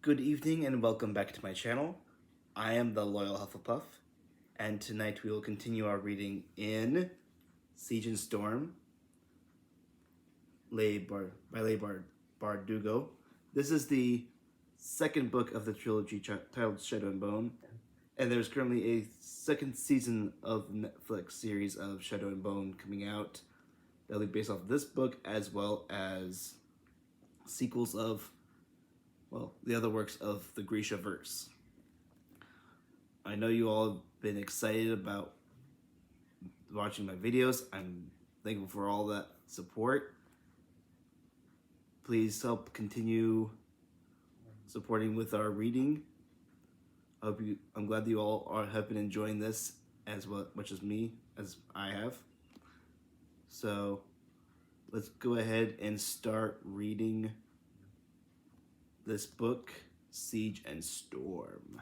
Good evening and welcome back to my channel. I am the Loyal Hufflepuff, and tonight we will continue our reading in Siege and Storm by Bardugo. This is the second book of the trilogy titled Shadow and Bone, and there's currently a second season of Netflix series of Shadow and Bone coming out that'll be based off this book as well as sequels of the other works of the Grisha verse. I know you all have been excited about watching my videos. I'm thankful for all that support. Please help continue supporting with our reading. I'm glad that you all have been enjoying this as much as me as I have. So let's go ahead and start reading this book, Siege and Storm.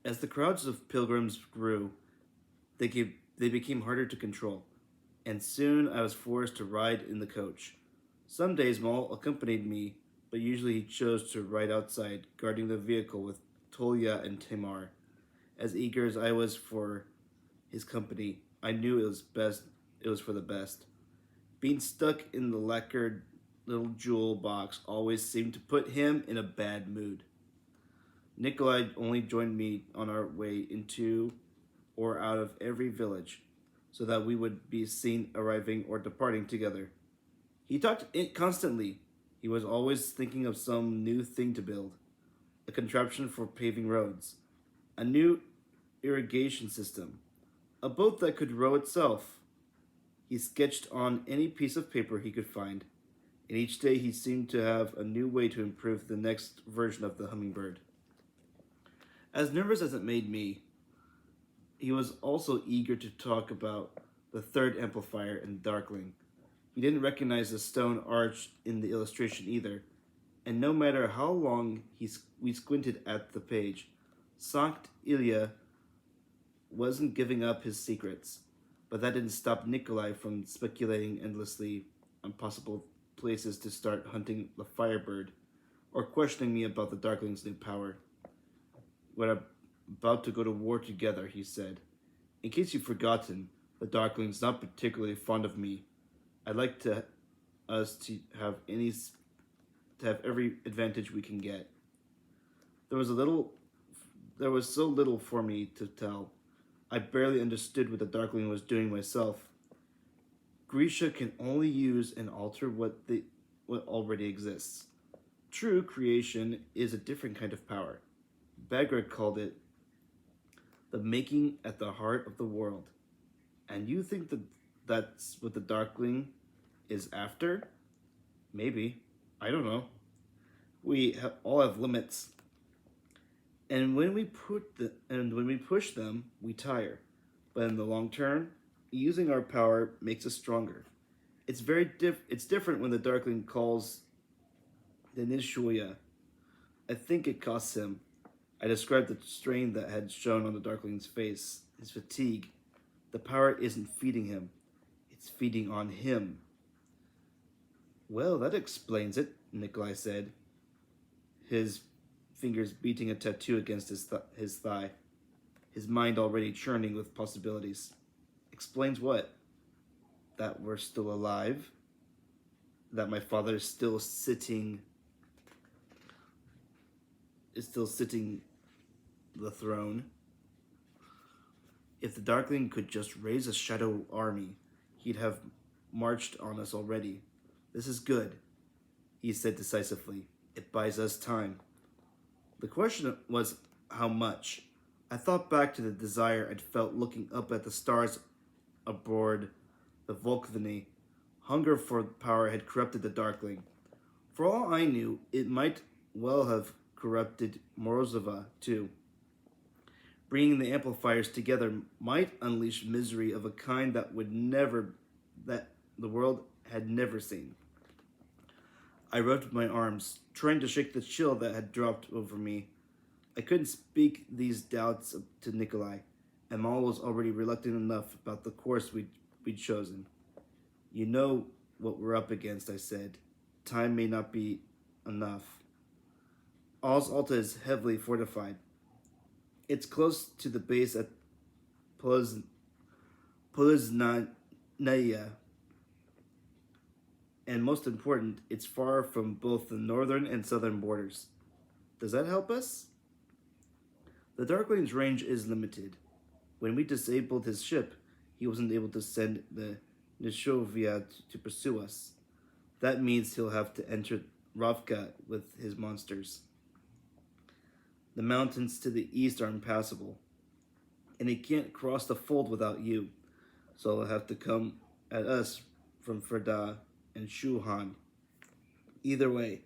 As the crowds of pilgrims grew, they became harder to control, and soon I was forced to ride in the coach. Some days Maul accompanied me, but usually he chose to ride outside, guarding the vehicle with Tolia and Tamar. As eager as I was for his company, I knew it was for the best. Being stuck in the lacquered little jewel box always seemed to put him in a bad mood. Nikolai only joined me on our way into or out of every village, so that we would be seen arriving or departing together. He talked constantly. He was always thinking of some new thing to build, a contraption for paving roads, a new irrigation system, a boat that could row itself. He sketched on any piece of paper he could find, and each day he seemed to have a new way to improve the next version of the hummingbird. As nervous as it made me, he was also eager to talk about the third amplifier and Darkling. He didn't recognize the stone arch in the illustration either, and no matter how long we squinted at the page, Sankt Ilya wasn't giving up his secrets. But that didn't stop Nikolai from speculating endlessly on possible places to start hunting the Firebird, or questioning me about the Darkling's new power. We're about to go to war together, he said. In case you've forgotten, the Darkling's not particularly fond of me. I'd like us to have every advantage we can get. There was so little for me to tell. I barely understood what the Darkling was doing myself. Grisha can only use and alter what already exists. True creation is a different kind of power. Bagrat called it the making at the heart of the world. And you think that's what the Darkling is after? Maybe. I don't know. We all have limits. And when we push them, we tire. But in the long term, using our power makes us stronger. It's different when the Darkling calls the Nishuya. I think it costs him. I described the strain that had shown on the Darkling's face, his fatigue. The power isn't feeding him. It's feeding on him. Well, that explains it, Nikolai said, his fingers beating a tattoo against his thigh, his mind already churning with possibilities. Explains what? That we're still alive? That my father is still sitting the throne? If the Darkling could just raise a shadow army, he'd have marched on us already. This is good, he said decisively. It buys us time. The question was how much. I thought back to the desire I'd felt looking up at the stars aboard the Volkvini. Hunger for power had corrupted the Darkling. For all I knew, it might well have corrupted Morozova too. Bringing the amplifiers together might unleash misery of a kind that the world had never seen. I rubbed my arms, trying to shake the chill that had dropped over me. I couldn't speak these doubts to Nikolai, and Maul was already reluctant enough about the course we'd chosen. You know what we're up against, I said. Time may not be enough. Al's Alta is heavily fortified. It's close to the base at Poliznaya, and most important, it's far from both the northern and southern borders. Does that help us? The Darkling's range is limited. When we disabled his ship, he wasn't able to send the Nishovia to pursue us. That means he'll have to enter Ravka with his monsters. The mountains to the east are impassable, and he can't cross the fold without you, so he'll have to come at us from Ferda and Shuhan. Either way,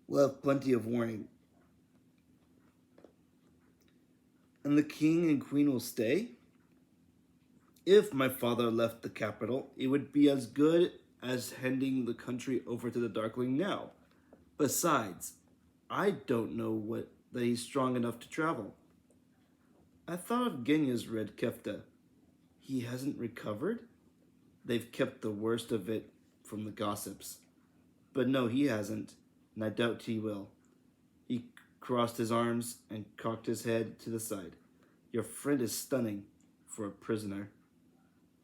we'll have plenty of warning. And the king and queen will stay? If my father left the capital, it would be as good as handing the country over to the Darkling now. Besides, I don't know that he's strong enough to travel. I thought of Genya's red kefta. He hasn't recovered? They've kept the worst of it from the gossips. But no, he hasn't, and I doubt he will. He crossed his arms and cocked his head to the side. Your friend is stunning for a prisoner.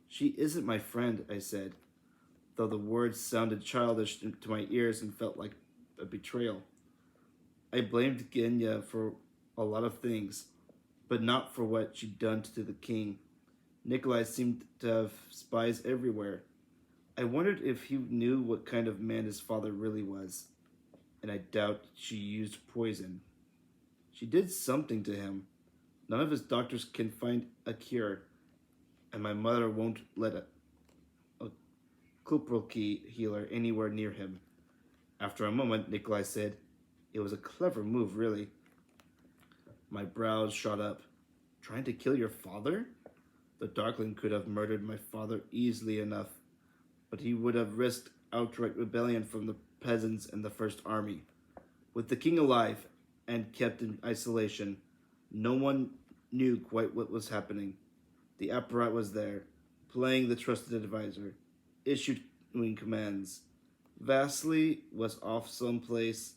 She isn't my friend, I said, though the words sounded childish to my ears and felt like a betrayal. I blamed Genya for a lot of things, but not for what she'd done to the king. Nikolai seemed to have spies everywhere. I wondered if he knew what kind of man his father really was, and I doubt she used poison. She did something to him. None of his doctors can find a cure, and my mother won't let a Kuprolki healer anywhere near him. After a moment, Nikolai said, "It was a clever move, really." My brows shot up. Trying to kill your father? The Darkling could have murdered my father easily enough, but he would have risked outright rebellion from the peasants and the First Army. With the king alive and kept in isolation, no one knew quite what was happening. The apparat was there, playing the trusted advisor, issuing commands. Vasily was off someplace,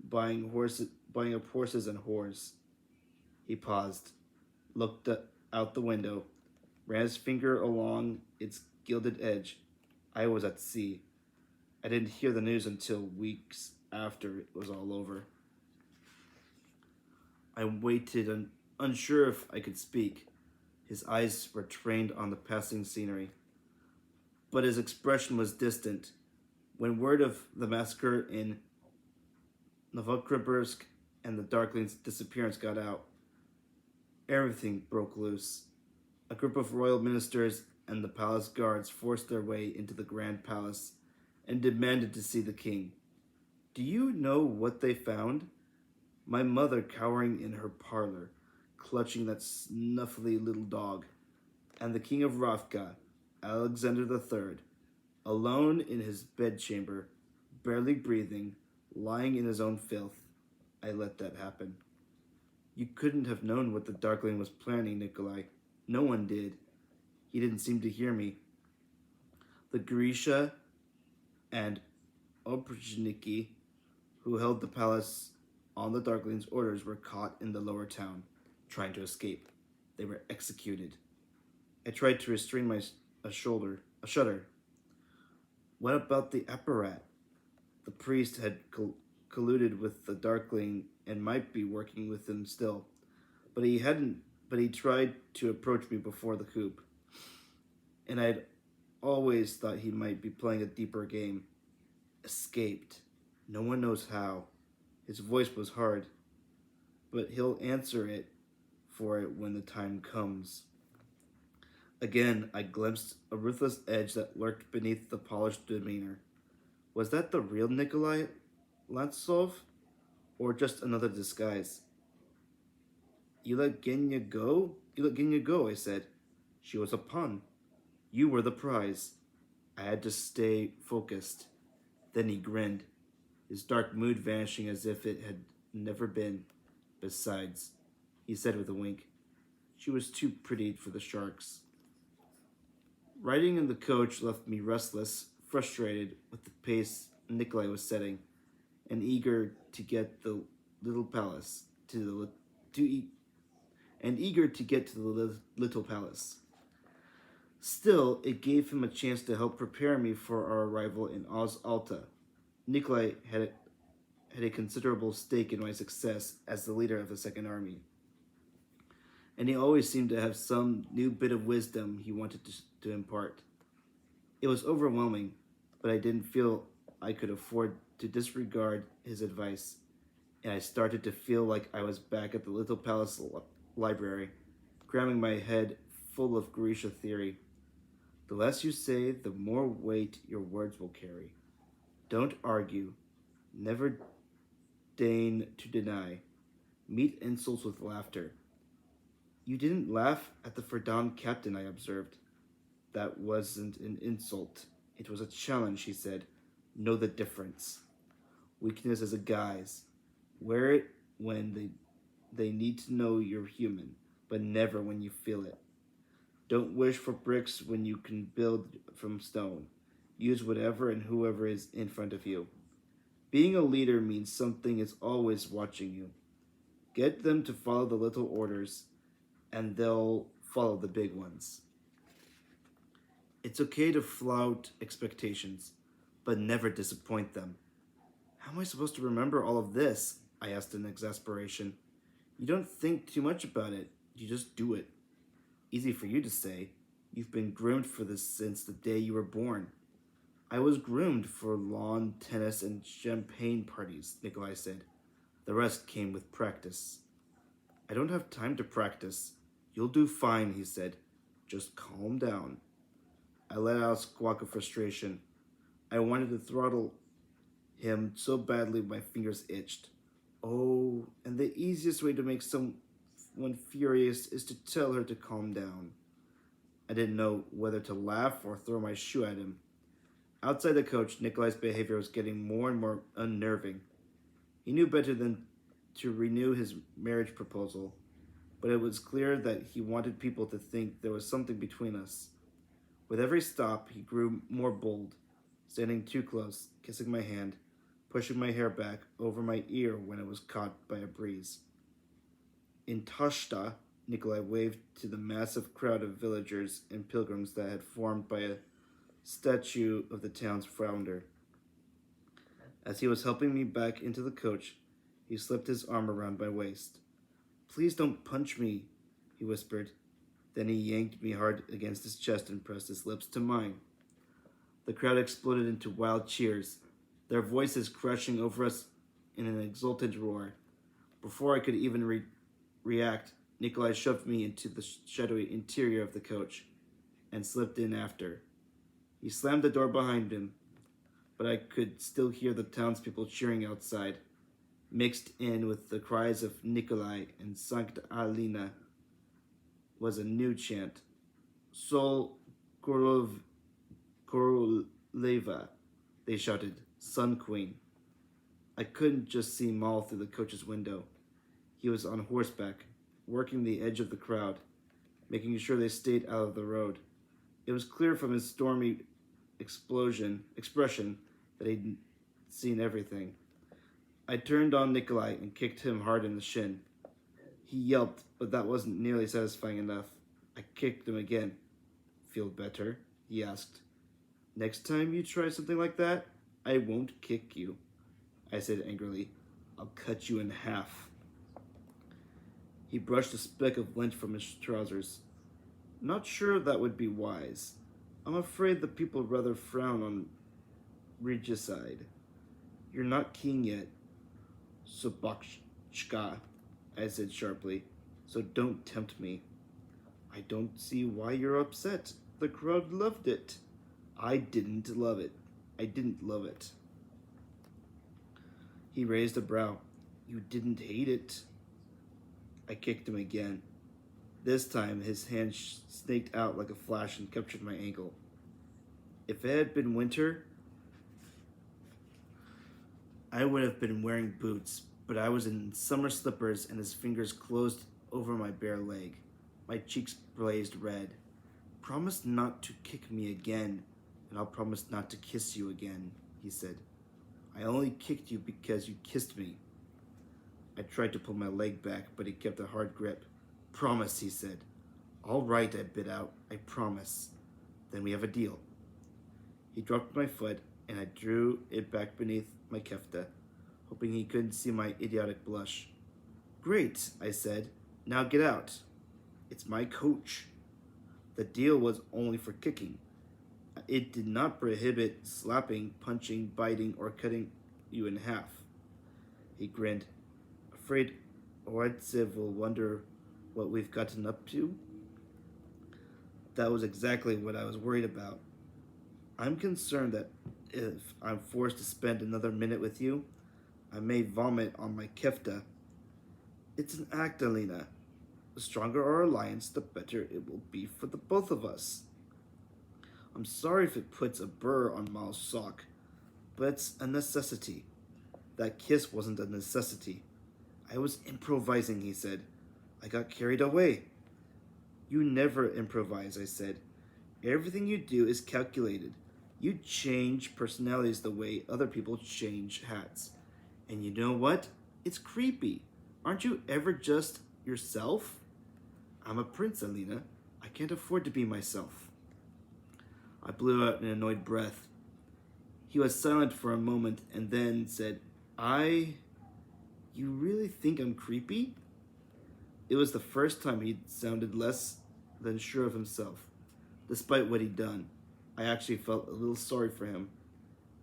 buying up horses and whores. He paused, looked out the window, ran his finger along its gilded edge. I was at sea. I didn't hear the news until weeks after it was all over. I waited, unsure if I could speak. His eyes were trained on the passing scenery, but his expression was distant. When word of the massacre in Novokrobursk and the Darkling's disappearance got out, everything broke loose. A group of royal ministers and the palace guards forced their way into the Grand Palace and demanded to see the king. Do you know what they found? My mother cowering in her parlor, clutching that snuffly little dog, and the king of Ravka, Alexander III, alone in his bedchamber, barely breathing, lying in his own filth. I let that happen. You couldn't have known what the Darkling was planning, Nikolai. No one did. He didn't seem to hear me. The Grisha and Obrezhniki, who held the palace on the Darkling's orders, were caught in the lower town, trying to escape. They were executed. I tried to restrain a shudder. What about the apparat? The priest had colluded with the Darkling and might be working with him still, but he tried to approach me before the coup, and I'd always thought he might be playing a deeper game. Escaped. No one knows how. His voice was hard, but he'll answer for it when the time comes. Again, I glimpsed a ruthless edge that lurked beneath the polished demeanor. Was that the real Nikolai Lantsov, or just another disguise? You let Genya go? You let Genya go, I said. She was a pawn. You were the prize. I had to stay focused. Then he grinned, his dark mood vanishing as if it had never been. Besides, he said with a wink, she was too pretty for the sharks. Riding in the coach left me restless frustrated with the pace Nikolai was setting, and eager to get the little palace to the li- to eat and eager to get to the little palace. Still, it gave him a chance to help prepare me for our arrival in Oz Alta. Nikolai had a considerable stake in my success as the leader of the Second Army, and he always seemed to have some new bit of wisdom he wanted to impart. It was overwhelming, but I didn't feel I could afford to disregard his advice, and I started to feel like I was back at the Little Palace library, cramming my head full of Grisha theory. The less you say, the more weight your words will carry. Don't argue. Never deign to deny. Meet insults with laughter. You didn't laugh at the Verdun captain, I observed. That wasn't an insult. It was a challenge, he said. Know the difference. Weakness is a guise. Wear it when they need to know you're human, but never when you feel it. Don't wish for bricks when you can build from stone. Use whatever and whoever is in front of you. Being a leader means something is always watching you. Get them to follow the little orders, and they'll follow the big ones. It's okay to flout expectations, but never disappoint them. How am I supposed to remember all of this? I asked in exasperation. You don't think too much about it, you just do it. Easy for you to say. You've been groomed for this since the day you were born. I was groomed for lawn tennis and champagne parties, Nikolai said. The rest came with practice. I don't have time to practice. You'll do fine, he said. Just calm down. I let out a squawk of frustration. I wanted to throttle him so badly my fingers itched. Oh, and the easiest way to make someone furious is to tell her to calm down. I didn't know whether to laugh or throw my shoe at him. Outside the coach, Nikolai's behavior was getting more and more unnerving. He knew better than to renew his marriage proposal, but it was clear that he wanted people to think there was something between us. With every stop, he grew more bold, standing too close, kissing my hand, pushing my hair back over my ear when it was caught by a breeze. In Tashta, Nikolai waved to the massive crowd of villagers and pilgrims that had formed by a statue of the town's founder. As he was helping me back into the coach, he slipped his arm around my waist. Please don't punch me, he whispered. Then he yanked me hard against his chest and pressed his lips to mine. The crowd exploded into wild cheers, their voices crashing over us in an exultant roar. Before I could even react, Nikolai shoved me into the shadowy interior of the coach and slipped in after. He slammed the door behind him, but I could still hear the townspeople cheering outside, mixed in with the cries of Nikolai and Sankta Alina was a new chant. Sol Koroleva, they shouted, Sun Queen. I couldn't just see Maul through the coach's window. He was on horseback, working the edge of the crowd, making sure they stayed out of the road. It was clear from his stormy expression that he'd seen everything. I turned on Nikolai and kicked him hard in the shin. He yelped, but that wasn't nearly satisfying enough. I kicked him again. Feel better? He asked. Next time you try something like that, I won't kick you, I said angrily. I'll cut you in half. He brushed a speck of lint from his trousers. Not sure that would be wise. I'm afraid the people rather frown on regicide. You're not king yet, Sobotchka, I said sharply, so don't tempt me. I don't see why you're upset. The crowd loved it. I didn't love it. He raised a brow. You didn't hate it. I kicked him again. This time, his hand snaked out like a flash and captured my ankle. If it had been winter, I would have been wearing boots, but I was in summer slippers and his fingers closed over my bare leg. My cheeks blazed red. Promise not to kick me again. and I'll promise not to kiss you again, he said. I only kicked you because you kissed me. I tried to pull my leg back, but he kept a hard grip. Promise, he said. All right, I bit out. I promise. Then we have a deal. He dropped my foot, and I drew it back beneath my kefta, hoping he couldn't see my idiotic blush. Great, I said. Now get out. It's my coach. The deal was only for kicking. It did not prohibit slapping, punching, biting, or cutting you in half. He grinned. Afraid Oradsev will wonder what we've gotten up to? That was exactly what I was worried about. I'm concerned that if I'm forced to spend another minute with you, I may vomit on my kefta. It's an act, Alina. The stronger our alliance, the better it will be for the both of us. I'm sorry if it puts a burr on Mal's sock, but it's a necessity. That kiss wasn't a necessity. I was improvising, he said. I got carried away. You never improvise, I said. Everything you do is calculated. You change personalities the way other people change hats. And you know what? It's creepy. Aren't you ever just yourself? I'm a prince, Alina. I can't afford to be myself. I blew out an annoyed breath. He was silent for a moment and then said, You really think I'm creepy? It was the first time he'd sounded less than sure of himself. Despite what he'd done, I actually felt a little sorry for him.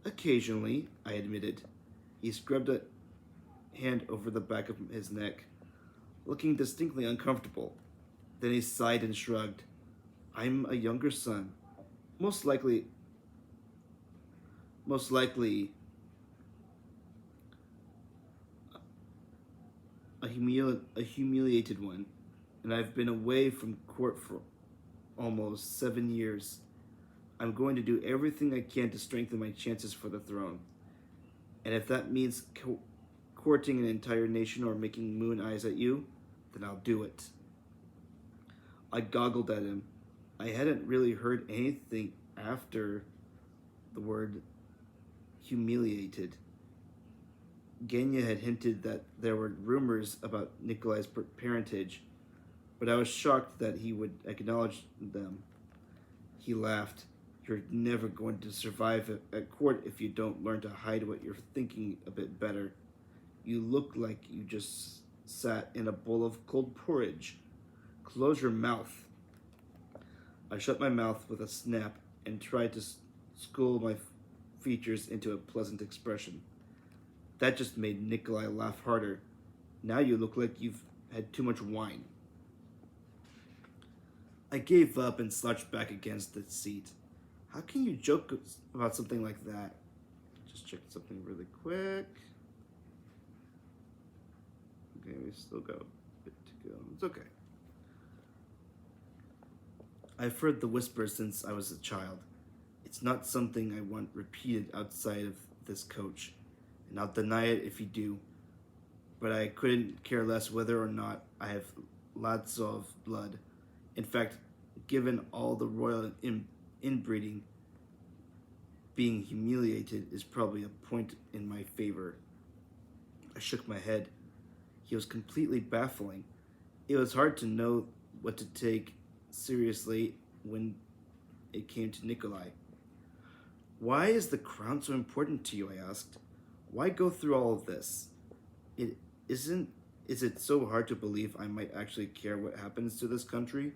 Occasionally, I admitted. He scrubbed a hand over the back of his neck, looking distinctly uncomfortable. Then he sighed and shrugged. I'm a younger son. Most likely a humiliated one, and I've been away from court for almost 7 years. I'm going to do everything I can to strengthen my chances for the throne. And if that means courting an entire nation or making moon eyes at you, then I'll do it. I goggled at him. I hadn't really heard anything after the word humiliated. Genya had hinted that there were rumors about Nikolai's parentage, but I was shocked that he would acknowledge them. He laughed. You're never going to survive at court if you don't learn to hide what you're thinking a bit better. You look like you just sat in a bowl of cold porridge. Close your mouth. I shut my mouth with a snap and tried to school my features into a pleasant expression. That just made Nikolai laugh harder. Now you look like you've had too much wine. I gave up and slouched back against the seat. How can you joke about something like that? Just check something really quick. Okay, we still got a bit to go. It's okay. I've heard the whispers since I was a child. It's not something I want repeated outside of this coach, and I'll deny it if you do. But I couldn't care less whether or not I have lots of blood. In fact, given all the royal inbreeding, being humiliated is probably a point in my favor. I shook my head. He was completely baffling. It was hard to know what to take seriously when it came to Nikolai. Why is the crown so important to you, I asked. Why go through all of this? Is it so hard to believe I might actually care what happens to this country?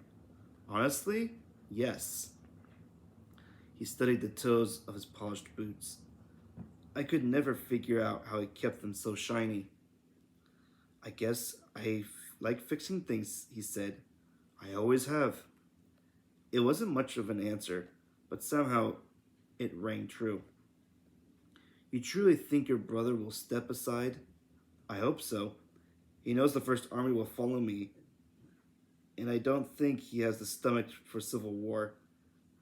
Honestly, yes. He studied the toes of his polished boots. I could never figure out how he kept them so shiny. I guess I like fixing things, he said. I always have. It wasn't much of an answer, but somehow it rang true. You truly think your brother will step aside? I hope so. He knows the First Army will follow me, and I don't think he has the stomach for civil war.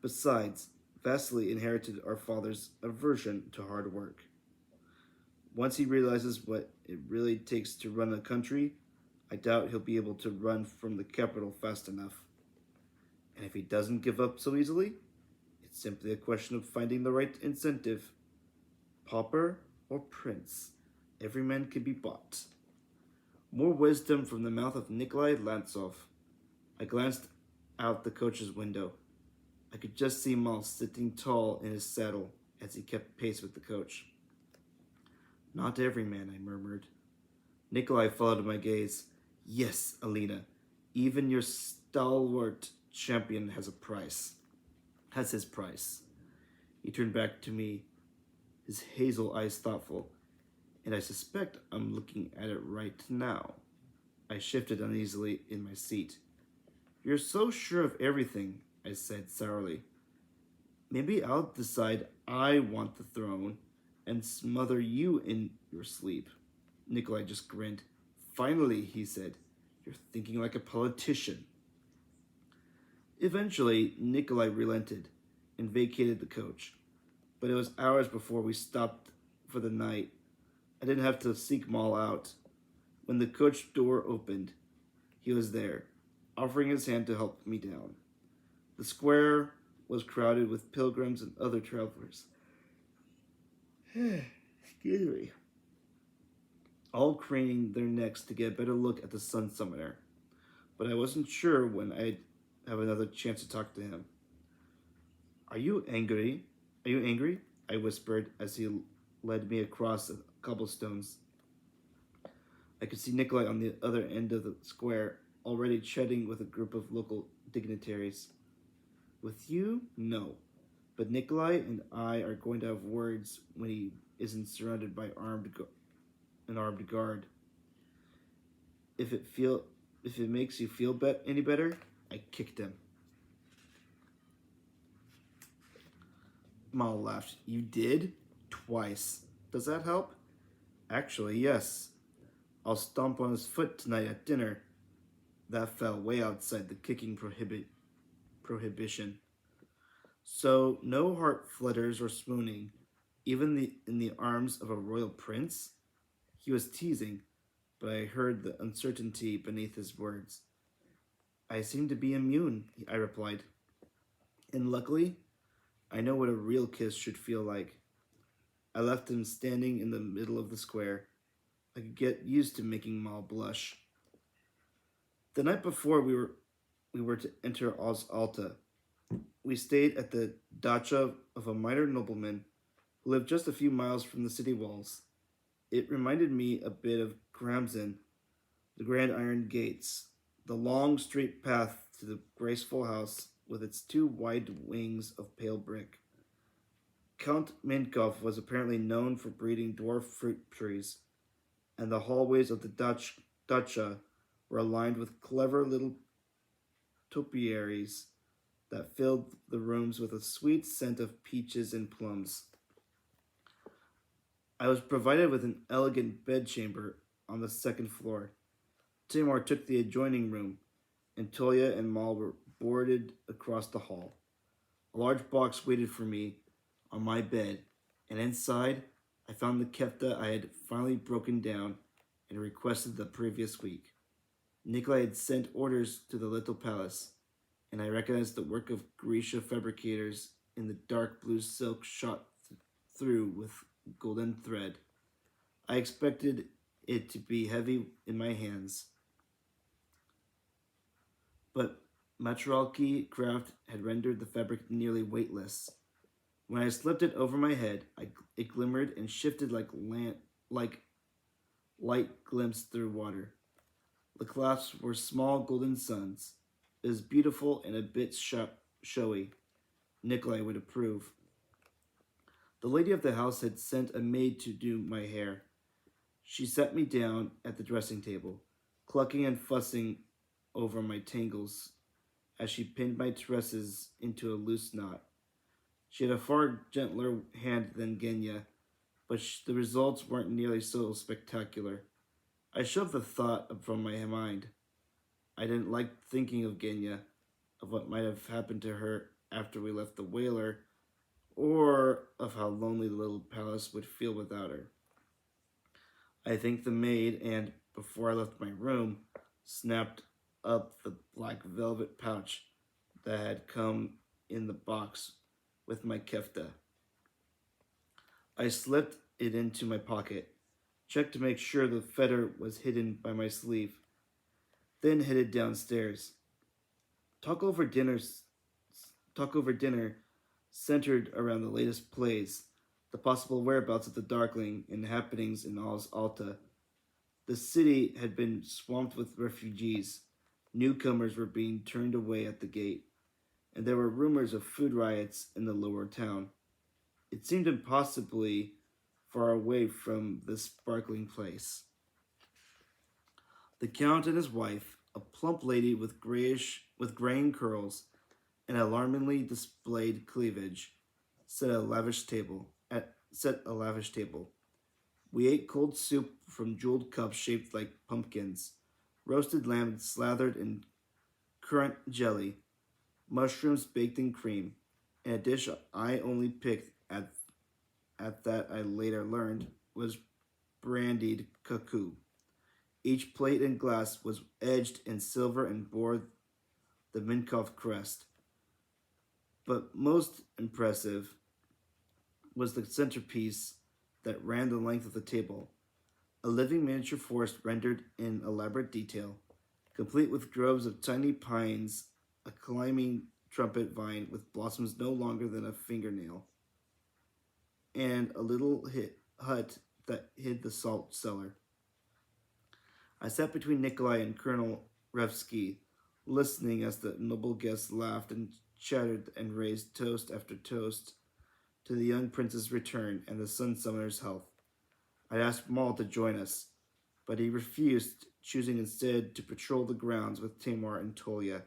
Besides, Vasily inherited our father's aversion to hard work. Once he realizes what it really takes to run a country, I doubt he'll be able to run from the capital fast enough. And if he doesn't give up so easily, It's simply a question of finding the right incentive. Pauper or prince, every man can be bought. More wisdom from the mouth of Nikolai Lantsov. I glanced out the coach's window. I could just see Mal sitting tall in his saddle as he kept pace with the coach. Not every man, I murmured. Nikolai followed my gaze. Yes, Alina, even your stalwart champion has a price. Has his price. He turned back to me, his hazel eyes thoughtful, and I suspect I'm looking at it right now. I shifted uneasily in my seat. You're so sure of everything, I said sourly. Maybe I'll decide I want the throne and smother you in your sleep. Nikolai just grinned. Finally, he said, you're thinking like a politician. Eventually, Nikolai relented and vacated the coach, but it was hours before we stopped for the night. I didn't have to seek Maul out. When the coach door opened, he was there, offering his hand to help me down. The square was crowded with pilgrims and other travelers. Excuse me. All craning their necks to get a better look at the Sun Summoner. But I wasn't sure when I'd have another chance to talk to him. Are you angry? Are you angry? I whispered as he led me across the cobblestones. I could see Nikolai on the other end of the square, already chatting with a group of local dignitaries. With you? No. But Nikolai and I are going to have words when he isn't surrounded by an armed guard. If it makes you feel any better, I kicked him. Mal laughed. You did? Twice. Does that help? Actually, yes. I'll stomp on his foot tonight at dinner. That fell way outside the kicking prohibition. So, no heart flutters or swooning, even in the arms of a royal prince? He was teasing, but I heard the uncertainty beneath his words. I seem to be immune, I replied. And luckily, I know what a real kiss should feel like. I left him standing in the middle of the square. I could get used to making Mal blush. The night before we were to enter Oz Alta, we stayed at the dacha of a minor nobleman who lived just a few miles from the city walls. It reminded me a bit of Gramzin, the grand iron gates, the long straight path to the graceful house with its two wide wings of pale brick. Count Minkov was apparently known for breeding dwarf fruit trees, and the hallways of the dacha were lined with clever little topiaries that filled the rooms with a sweet scent of peaches and plums. I was provided with an elegant bedchamber on the second floor. Timur took the adjoining room, and Tolia and Mal were boarded across the hall. A large box waited for me on my bed, and inside I found the kefta I had finally broken down and requested the previous week. Nikolai had sent orders to the little palace, and I recognized the work of Grisha fabricators in the dark blue silk shot through with golden thread. I expected it to be heavy in my hands, but Matriarchy craft had rendered the fabric nearly weightless. When I slipped it over my head, it glimmered and shifted like light glimpsed through water. The clasps were small golden suns. It was beautiful and a bit showy. Nikolai would approve. The lady of the house had sent a maid to do my hair. She sat me down at the dressing table, clucking and fussing over my tangles as she pinned my tresses into a loose knot. She had a far gentler hand than Genya, but the results weren't nearly so spectacular. I shoved the thought from my mind. I didn't like thinking of Genya, of what might have happened to her after we left the whaler, or of how lonely the little palace would feel without her. I thanked the maid and, before I left my room, snapped up the black velvet pouch that had come in the box with my kefta. I slipped it into my pocket, checked to make sure the feather was hidden by my sleeve, then headed downstairs. Talk over dinner, talk over dinner centered around the latest plays, the possible whereabouts of the Darkling, and happenings in Alta. The city had been swamped with refugees. Newcomers were being turned away at the gate, and there were rumors of food riots in the lower town. It seemed impossibly far away from this sparkling place. The Count and his wife, a plump lady with graying curls and alarmingly displayed cleavage, set a lavish table. We ate cold soup from jeweled cups shaped like pumpkins, roasted lamb slathered in currant jelly, mushrooms baked in cream, and a dish I only picked at that I later learned was brandied cuckoo. Each plate and glass was edged in silver and bore the Minkoff crest. But most impressive was the centerpiece that ran the length of the table, a living miniature forest rendered in elaborate detail, complete with groves of tiny pines, a climbing trumpet vine with blossoms no longer than a fingernail, and a little hut that hid the salt cellar. I sat between Nikolai and Colonel Revsky, listening as the noble guests laughed and chattered and raised toast after toast to the young prince's return and the sun summoner's health. I asked Maul to join us, but he refused, choosing instead to patrol the grounds with Tamar and Tolia.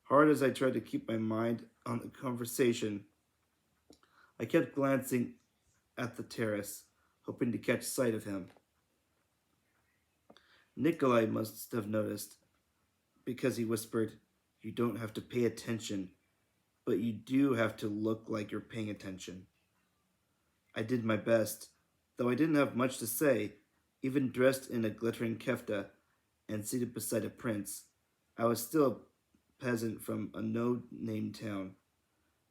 Hard as I tried to keep my mind on the conversation, I kept glancing at the terrace, hoping to catch sight of him. Nikolai must have noticed, because he whispered, "You don't have to pay attention, but you do have to look like you're paying attention." I did my best, though I didn't have much to say, even dressed in a glittering kefta and seated beside a prince. I was still a peasant from a no-name town.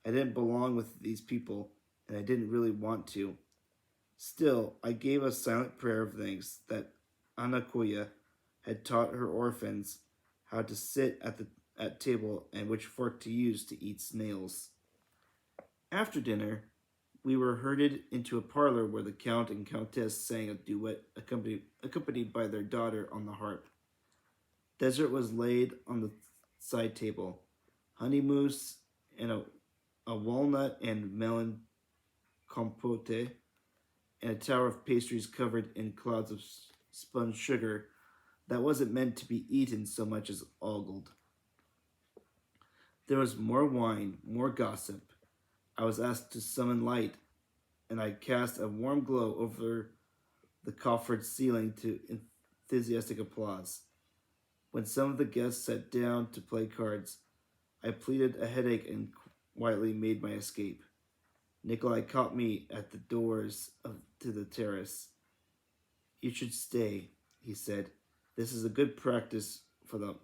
I didn't belong with these people, and I didn't really want to. Still, I gave a silent prayer of thanks that Anakoya had taught her orphans how to sit at table and which fork to use to eat snails. After dinner, we were herded into a parlor where the Count and Countess sang a duet accompanied by their daughter on the harp. Dessert was laid on the side table, honey mousse and a walnut and melon compote, and a tower of pastries covered in clouds of spun sugar that wasn't meant to be eaten so much as ogled. There was more wine, more gossip. I was asked to summon light, and I cast a warm glow over the coffered ceiling to enthusiastic applause. When some of the guests sat down to play cards, I pleaded a headache and quietly made my escape. Nikolai caught me at the doors to the terrace. "You should stay," he said. "This is a good practice for the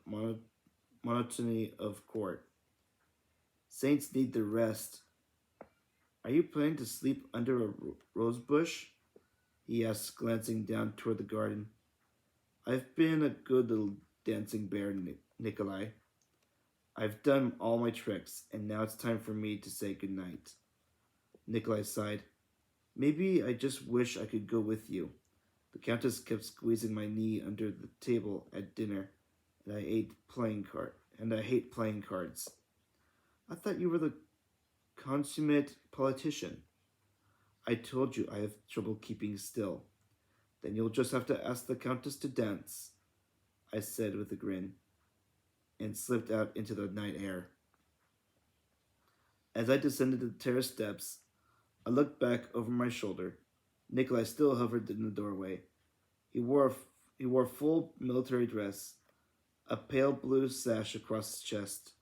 monotony of court. Saints need their rest." "Are you planning to sleep under a rose bush?" he asked, glancing down toward the garden. "I've been a good little dancing bear, Nikolai. I've done all my tricks, and now it's time for me to say goodnight." Nikolai sighed. "Maybe I just wish I could go with you." The Countess kept squeezing my knee under the table at dinner, and I hate playing cards. "I thought you were the consummate politician." "I told you I have trouble keeping still." "Then you'll just have to ask the Countess to dance," I said with a grin, and slipped out into the night air. As I descended the terrace steps, I looked back over my shoulder. Nikolai still hovered in the doorway. He wore full military dress, a pale blue sash across his chest.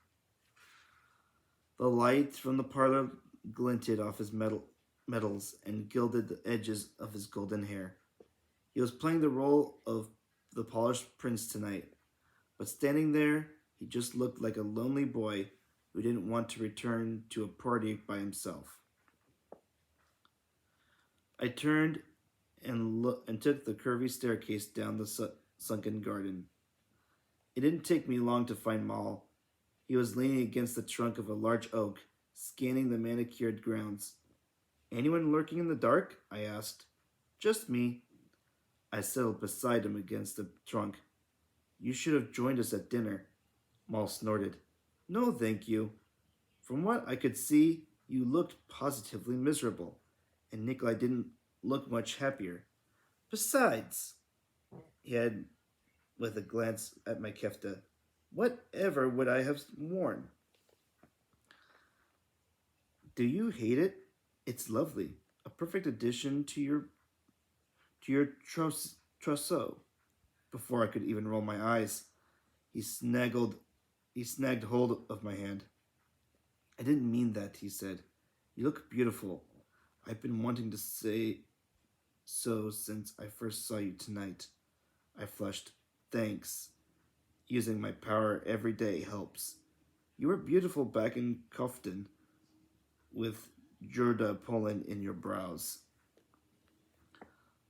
The light from the parlor glinted off his medals and gilded the edges of his golden hair. He was playing the role of the polished prince tonight, but standing there, he just looked like a lonely boy who didn't want to return to a party by himself. I turned and took the curvy staircase down the sunken garden. It didn't take me long to find Maul. He was leaning against the trunk of a large oak, scanning the manicured grounds. Anyone lurking in the dark? I asked. Just me. I settled beside him against the trunk. You should have joined us at dinner. Maul snorted. No, thank you. From what I could see, you looked positively miserable, and Nikolai didn't look much happier. Besides, he had, with a glance at my kefta, whatever would I have worn? Do you hate it? It's lovely. A perfect addition to your trousseau. Before I could even roll my eyes, he snagged hold of my hand. I didn't mean that, he said. You look beautiful. I've been wanting to say so since I first saw you tonight. I flushed. Thanks. Using my power every day helps. You were beautiful back in Kofton, with Jurda pollen in your brows.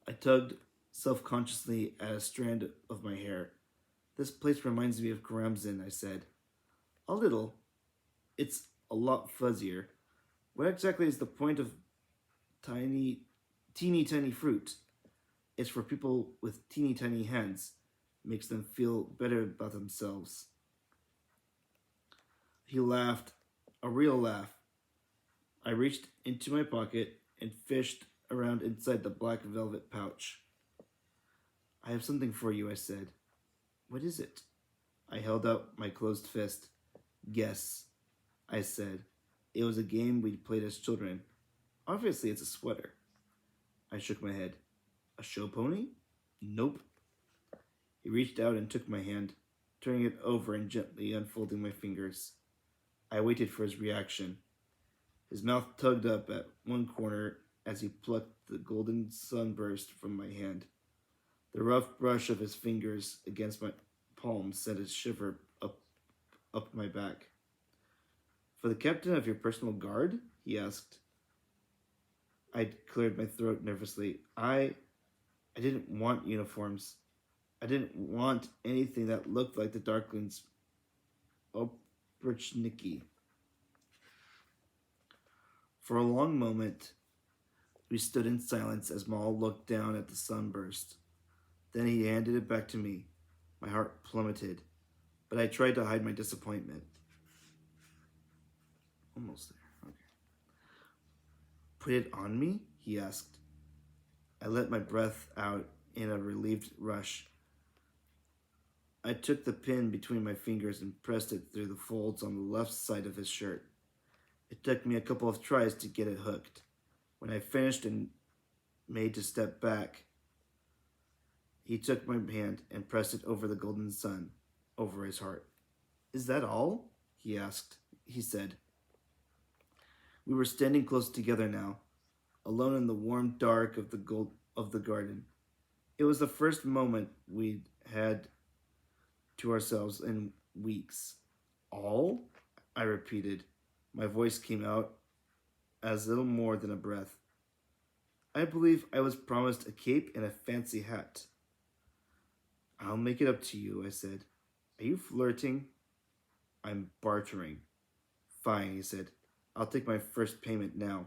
I tugged self-consciously at a strand of my hair. This place reminds me of Karamzin, I said. A little. It's a lot fuzzier. What exactly is the point of teeny tiny fruit? It's for people with teeny tiny hands. Makes them feel better about themselves. He laughed, a real laugh. I reached into my pocket and fished around inside the black velvet pouch. I have something for you, I said. What is it? I held out my closed fist. Guess, I said. It was a game we'd played as children. Obviously, it's a sweater. I shook my head. A show pony? Nope. He reached out and took my hand, turning it over and gently unfolding my fingers. I waited for his reaction. His mouth tugged up at one corner as he plucked the golden sunburst from my hand. The rough brush of his fingers against my palm sent a shiver up my back. For the captain of your personal guard? He asked. I cleared my throat nervously. I didn't want uniforms. I didn't want anything that looked like the Darkling's Oprichniki. For a long moment, we stood in silence as Maul looked down at the sunburst. Then he handed it back to me. My heart plummeted, but I tried to hide my disappointment. Almost there. Okay. Put it on me? He asked. I let my breath out in a relieved rush. I took the pin between my fingers and pressed it through the folds on the left side of his shirt. It took me a couple of tries to get it hooked. When I finished and made to step back, he took my hand and pressed it over the golden sun, over his heart. Is that all? He asked. He said. We were standing close together now, alone in the warm dark of the garden. It was the first moment we'd had to ourselves in weeks. All? I repeated. My voice came out as little more than a breath. I believe I was promised a cape and a fancy hat. I'll make it up to you, I said. Are you flirting? I'm bartering. Fine, he said. I'll take my first payment now.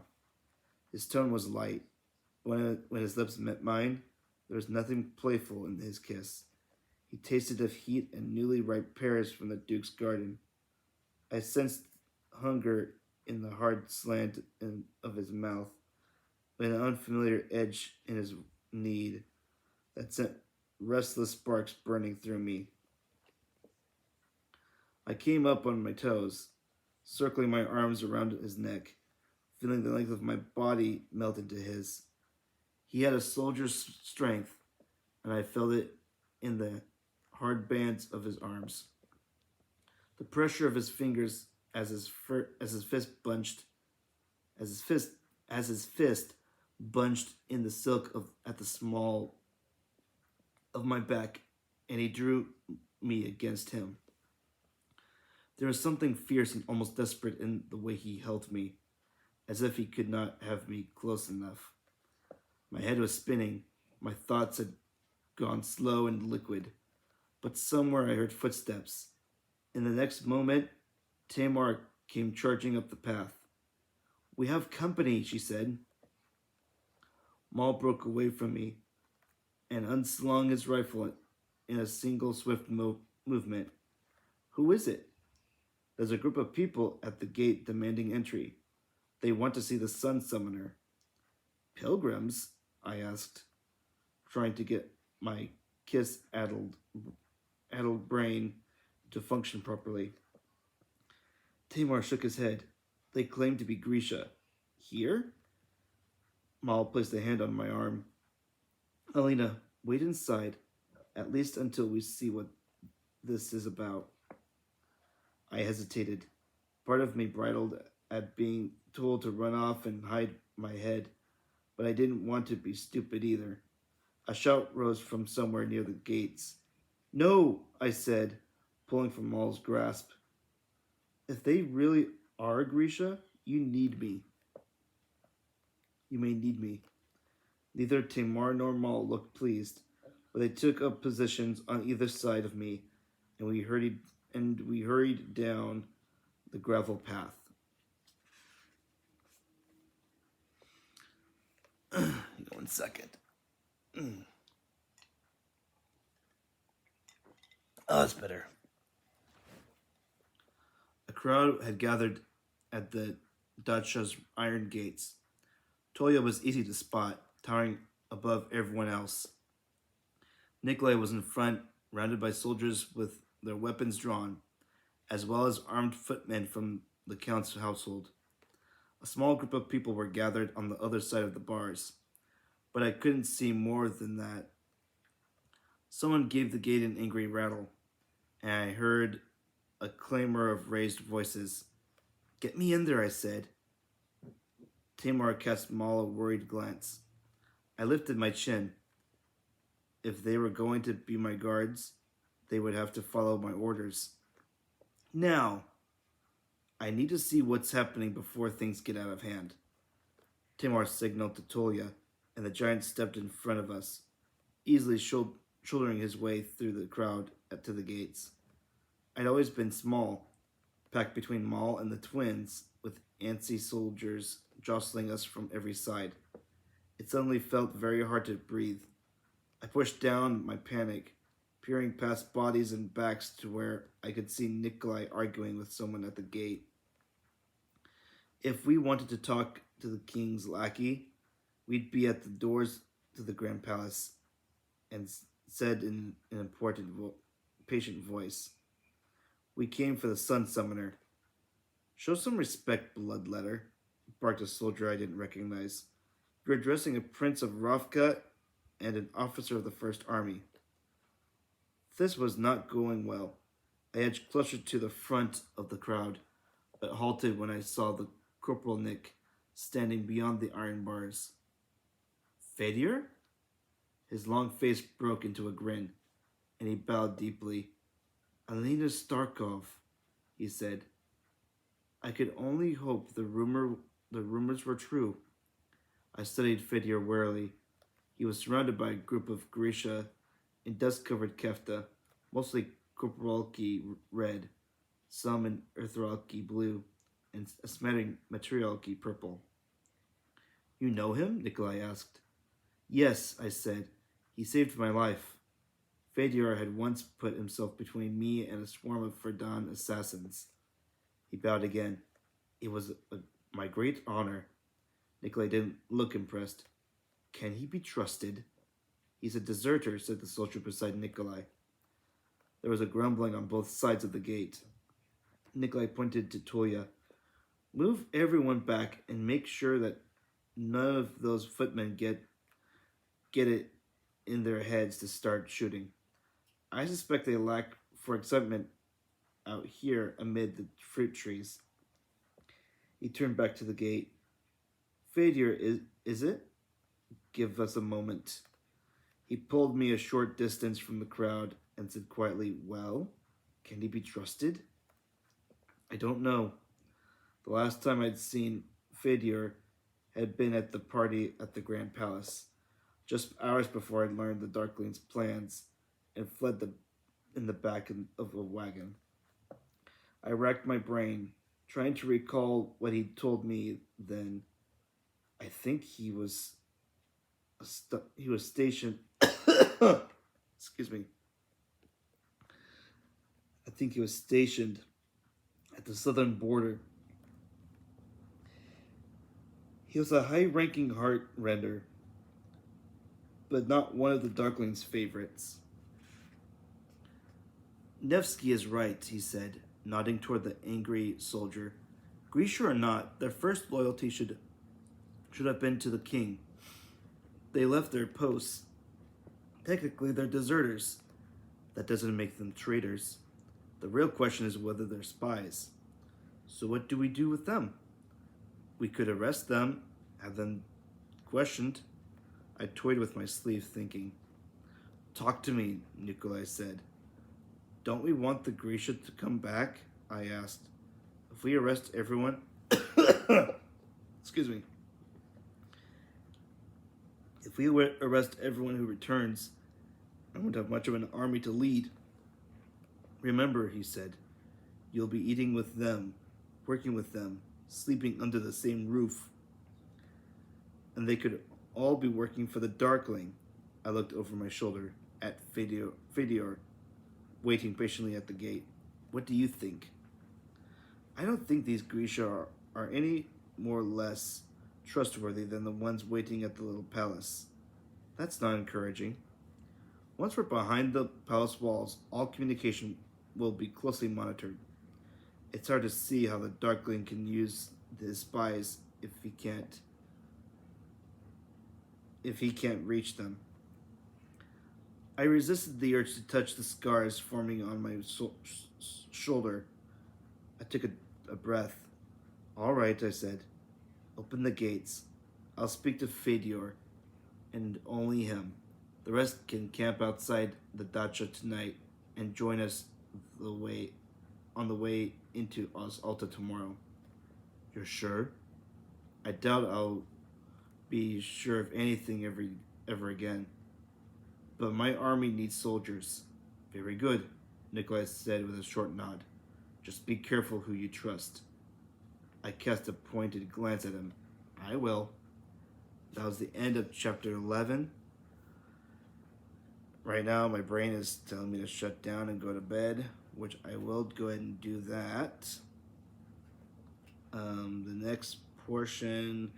His tone was light. When his lips met mine, there was nothing playful in his kiss. He tasted of heat and newly ripe pears from the Duke's garden. I sensed hunger in the hard slant of his mouth, with an unfamiliar edge in his need that sent restless sparks burning through me. I came up on my toes, circling my arms around his neck, feeling the length of my body melt into his. He had a soldier's strength, and I felt it in the hard bands of his arms. The pressure of his fingers as his fist bunched in the silk at the small of my back, and he drew me against him. There was something fierce and almost desperate in the way he held me, as if he could not have me close enough. My head was spinning, my thoughts had gone slow and liquid, but somewhere I heard footsteps. In the next moment, Tamar came charging up the path. "We have company," she said. Maul broke away from me and unslung his rifle in a single swift movement. "Who is it?" "There's a group of people at the gate demanding entry. They want to see the Sun Summoner." "Pilgrims?" I asked, trying to get my kiss-addled brain to function properly. Tamar shook his head. "They claim to be Grisha." "Here?" Maul placed a hand on my arm. "Alina, wait inside, at least until we see what this is about." I hesitated. Part of me bridled at being told to run off and hide my head, but I didn't want to be stupid either. A shout rose from somewhere near the gates. "No," I said, pulling from Maul's grasp. "If they really are Grisha, you need me. You may need me." Neither Tamar nor Maul looked pleased, but they took up positions on either side of me, and we hurried down the gravel path. Hang on 1 second. Oh, that's better. A crowd had gathered at the dacha's iron gates. Toya was easy to spot, towering above everyone else. Nikolai was in front, surrounded by soldiers with their weapons drawn, as well as armed footmen from the Count's household. A small group of people were gathered on the other side of the bars, but I couldn't see more than that. Someone gave the gate an angry rattle, and I heard a clamor of raised voices. "Get me in there," I said. Tamar cast Maul a worried glance. I lifted my chin. If they were going to be my guards, they would have to follow my orders. "Now! I need to see what's happening before things get out of hand." Tamar signaled to Tolia, and the giant stepped in front of us, easily shouldering his way through the crowd to the gates. I'd always been small, packed between Maul and the twins, with antsy soldiers jostling us from every side. It suddenly felt very hard to breathe. I pushed down my panic, peering past bodies and backs to where I could see Nikolai arguing with someone at the gate. If we wanted to talk to the king's lackey, we'd be at the doors to the Grand Palace, and said in an important, patient voice. "We came for the Sun Summoner." "Show some respect, Bloodletter," barked a soldier I didn't recognize. "You're addressing a prince of Ravka and an officer of the First Army." This was not going well. I edged closer to the front of the crowd, but halted when I saw the Corporal Nick standing beyond the iron bars. "Fedior?" His long face broke into a grin, and he bowed deeply. "Alina Starkov," he said. I could only hope the rumors were true. I studied Fedior warily. He was surrounded by a group of Grisha in dust-covered kefta, mostly Corporalki red, some in Earthralki blue, and a smattering Materialki purple. "You know him?" Nikolai asked. "Yes," I said. "He saved my life." Fedior had once put himself between me and a swarm of Ferdan assassins. He bowed again. "It was my great honor." Nikolai didn't look impressed. "Can he be trusted?" "He's a deserter," said the soldier beside Nikolai. There was a grumbling on both sides of the gate. Nikolai pointed to Toya. "Move everyone back and make sure that none of those footmen get it in their heads to start shooting. I suspect they lack for excitement out here amid the fruit trees." He turned back to the gate. "Fedior, is it? Give us a moment." He pulled me a short distance from the crowd and said quietly, "Well, can he be trusted?" I don't know. The last time I'd seen Fidyor had been at the party at the Grand Palace, just hours before I'd learned the Darkling's plans and fled in the back of a wagon. I racked my brain, trying to recall what he'd told me then. I think he was stationed. Excuse me. I think he was stationed at the southern border. He was a high-ranking heart render, but not one of the Darkling's favorites. Nevsky is right, he said, nodding toward the angry soldier. Grisha or not, their first loyalty should have been to the king. They left their posts. Technically, they're deserters. That doesn't make them traitors. The real question is whether they're spies. So what do we do with them? We could arrest them, have them questioned. I toyed with my sleeve, thinking. Talk to me, Nikolai said. Don't we want the Grisha to come back? I asked. If we arrest everyone... Excuse me. If we arrest everyone who returns, I won't have much of an army to lead. Remember, he said, you'll be eating with them, working with them, sleeping under the same roof. And they could all be working for the Darkling. I looked over my shoulder at Fidyor, waiting patiently at the gate. What do you think? I don't think these Grisha are any more or less trustworthy than the ones waiting at the little palace. That's not encouraging. Once we're behind the palace walls, all communication will be closely monitored. It's hard to see how the Darkling can use his spies if he can't reach them. I resisted the urge to touch the scars forming on my shoulder. I took a breath. All right, I said. Open the gates. I'll speak to Fidyor, and only him. The rest can camp outside the dacha tonight and join us on the way into Alta tomorrow. You're sure? I doubt I'll be sure of anything ever again. But my army needs soldiers. Very good, Nikolai said with a short nod. Just be careful who you trust. I cast a pointed glance at him. I will. That was the end of chapter 11. Right now, my brain is telling me to shut down and go to bed, which I will go ahead and do that. The next portion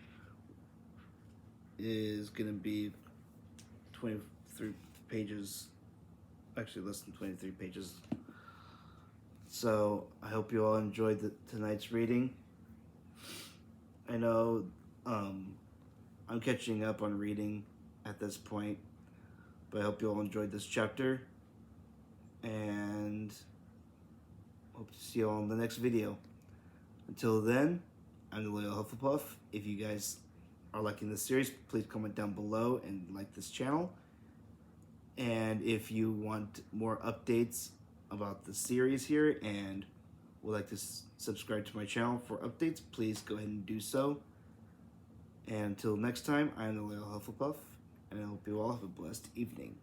is going to be 23 pages. Actually, less than 23 pages. So, I hope you all enjoyed tonight's reading. I know I'm catching up on reading at this point, but I hope you all enjoyed this chapter, and hope to see you all in the next video. Until then, I'm the Loyal Hufflepuff. If you guys are liking this series, please comment down below and like this channel. And if you want more updates about the series here and would like to subscribe to my channel for updates, please go ahead and do so. And until next time, I'm the Loyal Hufflepuff, and I hope you all have a blessed evening.